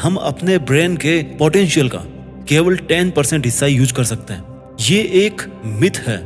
हम अपने ब्रेन के पोटेंशियल का केवल 10% हिस्सा यूज कर सकते हैं। ये एक मिथ है।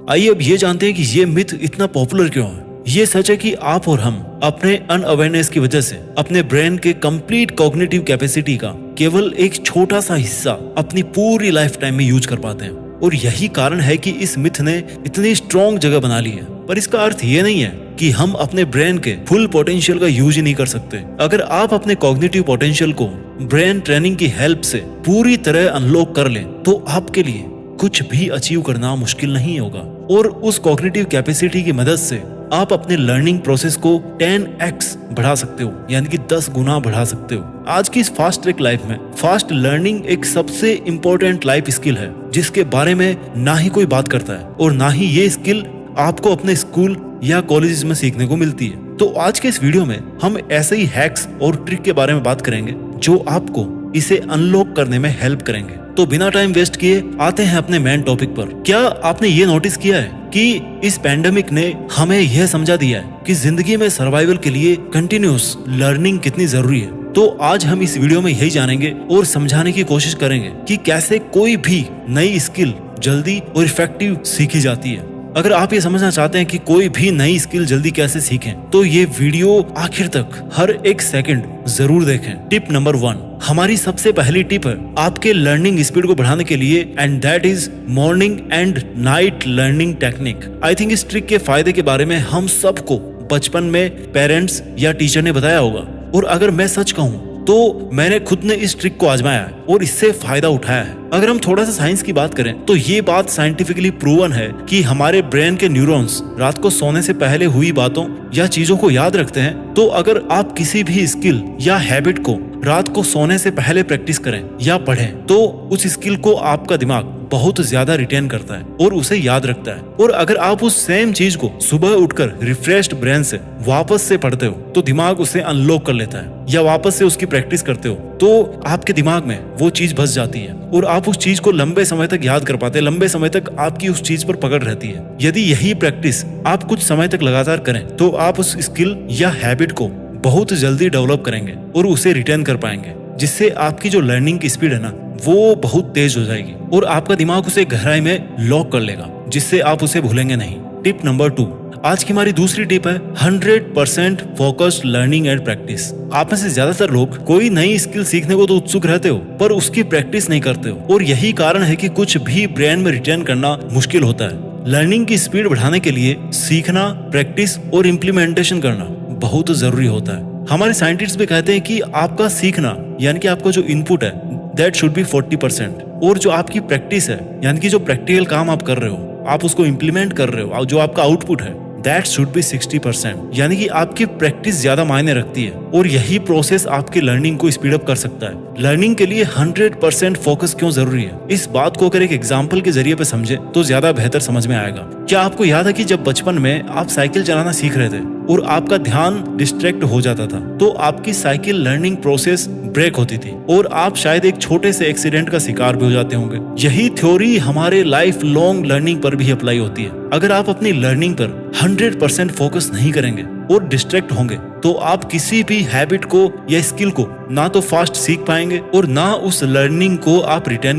आइए अब ये जानते हैं कि ये मिथ इतना पॉपुलर क्यों है। ये सच है कि आप और हम अपने अनअवेयरनेस की वजह से अपने ब्रेन के कंप्लीट कॉग्निटिव कैपेसिटी का केवल एक छोटा सा हिस्सा अपनी पूरी लाइफ टाइम में यूज कर पाते हैं, और यही कारण है कि इस मिथ ने इतनी स्ट्रॉन्ग जगह बना ली है। पर इसका अर्थ ये नहीं है कि हम अपने ब्रेन के फुल पोटेंशियल का यूज ही नहीं कर सकते। अगर आप अपने कॉग्निटिव पोटेंशियल को ब्रेन ट्रेनिंग की हेल्प से पूरी तरह अनलॉक कर लें तो आपके लिए कुछ भी अचीव करना मुश्किल नहीं होगा, और उस कॉग्निटिव कैपेसिटी की मदद से आप अपने लर्निंग प्रोसेस को 10x बढ़ा सकते हो, यानी कि 10 गुना बढ़ा सकते हो। आज की इस फास्ट ट्रैक लाइफ में फास्ट लर्निंग एक सबसे इम्पोर्टेंट लाइफ स्किल है जिसके बारे में ना ही कोई बात करता है, और ना ही ये स्किल आपको अपने स्कूल या कॉलेजेस में सीखने को मिलती है। तो आज के इस वीडियो में हम ऐसे ही हैक्स और ट्रिक के बारे में बात करेंगे जो आपको इसे अनलॉक करने में हेल्प करेंगे। तो बिना टाइम वेस्ट किए आते हैं अपने मेन टॉपिक पर। क्या आपने ये नोटिस किया है कि इस पैंडेमिक ने हमें यह समझा दिया है कि जिंदगी में सर्वाइवल के लिए कंटिन्यूस लर्निंग कितनी जरूरी है। तो आज हम इस वीडियो में यही जानेंगे और समझाने की कोशिश करेंगे कि कैसे कोई भी नई स्किल जल्दी और इफेक्टिव सीखी जाती है। अगर आप ये समझना चाहते हैं कि कोई भी नई स्किल जल्दी कैसे सीखें तो ये वीडियो आखिर तक हर एक सेकंड जरूर देखें। टिप नंबर 1, हमारी सबसे पहली टिप है आपके लर्निंग स्पीड को बढ़ाने के लिए, and that is morning and night learning technique. I think इस ट्रिक के फायदे के बारे में हम सबको बचपन में पेरेंट्स या टीचर ने बताया होगा, और अगर मैं सच कहूँ तो मैंने खुद ने इस ट्रिक को आजमाया है और इससे फायदा उठाया है। अगर हम थोड़ा सा साइंस की बात करें तो ये बात साइंटिफिकली प्रूवन है कि हमारे ब्रेन के न्यूरॉन्स रात को सोने से पहले हुई बातों या चीजों को याद रखते हैं। तो अगर आप किसी भी स्किल या हैबिट को रात को सोने से पहले प्रैक्टिस करें या पढ़ें तो उस स्किल को आपका दिमाग बहुत ज्यादा रिटेन करता है और उसे याद रखता है। और अगर आप उस सेम चीज को सुबह उठकर रिफ्रेश्ड ब्रेन से वापस से पढ़ते हो तो दिमाग उसे अनलॉक कर लेता है, या वापस से उसकी प्रैक्टिस करते हो तो आपके दिमाग में वो चीज बस जाती है और आप उस चीज को लंबे समय तक याद कर पाते हैं, लंबे समय तक आपकी उस चीज पर पकड़ रहती है। यदि यही प्रैक्टिस आप कुछ समय तक लगातार करें तो आप उस स्किल या हैबिट को बहुत जल्दी डेवलप करेंगे और उसे रिटेन कर पाएंगे, जिससे आपकी जो लर्निंग की स्पीड है ना वो बहुत तेज हो जाएगी और आपका दिमाग उसे गहराई में लॉक कर लेगा, जिससे आप उसे भूलेंगे नहीं। टिप नंबर 2, आज की हमारी दूसरी टिप है 100% फोकस्ड लर्निंग एंड प्रैक्टिस। आप में से ज्यादातर लोग कोई नई स्किल सीखने को तो उत्सुक रहते हो पर उसकी प्रैक्टिस नहीं करते हो, और यही कारण है कि कुछ भी ब्रेन में रिटेन करना मुश्किल होता है। लर्निंग की स्पीड बढ़ाने के लिए सीखना, प्रैक्टिस और इम्प्लीमेंटेशन करना बहुत जरूरी होता है। हमारे साइंटिस्ट भी कहते हैं कि आपका सीखना यानी कि आपका जो इनपुट है दैट शुड बी 40%, और जो आपकी प्रैक्टिस है यानी कि जो प्रैक्टिकल काम आप कर रहे हो, आप उसको इम्प्लीमेंट कर रहे हो, जो आपका आउटपुट है दैट शुड बी 60%, यानी कि आपकी प्रैक्टिस ज्यादा मायने रखती है और यही प्रोसेस आपकी लर्निंग को स्पीड अप कर सकता है। लर्निंग के लिए 100% फोकस क्यों जरूरी है, इस बात को अगर एक एग्जाम्पल के जरिए पे समझे तो ज्यादा बेहतर समझ में आएगा। क्या आपको याद है कि जब बचपन में आप साइकिल चलाना सीख रहे थे और आपका ध्यान डिस्ट्रैक्ट हो जाता था तो आपकी साइकिल लर्निंग प्रोसेस ब्रेक होती थी और आप शायद एक छोटे से एक्सीडेंट का शिकार भी हो जाते होंगे। यही थ्योरी हमारे लाइफ लॉन्ग लर्निंग पर भी अप्लाई होती है। अगर आप अपनी लर्निंग पर 100% फोकस नहीं करेंगे और डिस्ट्रैक्ट होंगे तो आप किसी भी हैबिट को या स्किल को ना तो फास्ट सीख पाएंगे और ना उस लर्निंग को आप रिटेन